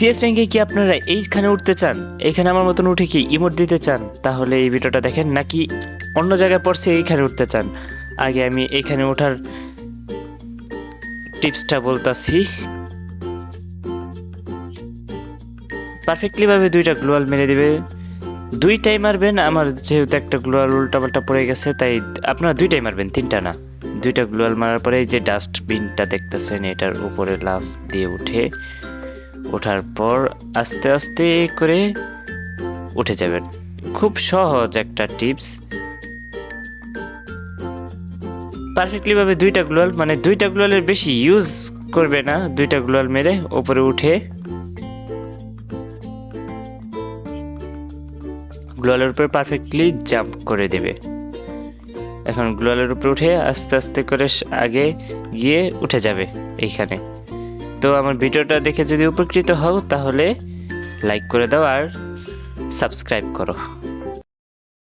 CS র্যাঙ্কে কি আপনারা এইখানে উঠতে চান? এইখানে আমার মতন উঠে কি ইমোট দিতে চান? তাহলে এই ভিডিওটা দেখেন, নাকি অন্য জায়গায় পড়ছে এইখানে উঠতে চান? আগে আমি এইখানে ওঠার টিপসটা বলতাছি। পারফেক্টলি ভাবে দুইটা গ্লোয়াল মেরে দিবে, দুইটাই মারবেন। আমার যেহেতু একটা গ্লোয়াল উল্টাপাল্টা পড়ে গেছে, তাই আপনারা দুইটাই মারবেন, তিনটা না। দুইটা গ্লোয়াল মারার পরে এই যে ডাস্টবিনটা দেখতেছেন, এটার উপরে লাফ দিয়ে ওঠার পর আস্তে আস্তে করে উঠে যাবেন। খুব সহজ একটা টিপস। পারফেক্টলি ভাবে দুইটা গ্লোয়াল, মানে দুইটা গ্লোয়ালের বেশি ইউজ করবে না, দুইটা গ্লোয়াল মেরে উপরে উঠে গ্লোয়ালের উপরে পারফেক্টলি জাম্প করে দেবে। এখন গ্লোয়ালের উপরে উঠে আস্তে আস্তে করে আগে গিয়ে উঠে যাবে এইখানে। তো আমার ভিডিওটা দেখে যদি উপকৃত হও তাহলে লাইক করে দাও আর সাবস্ক্রাইব করো।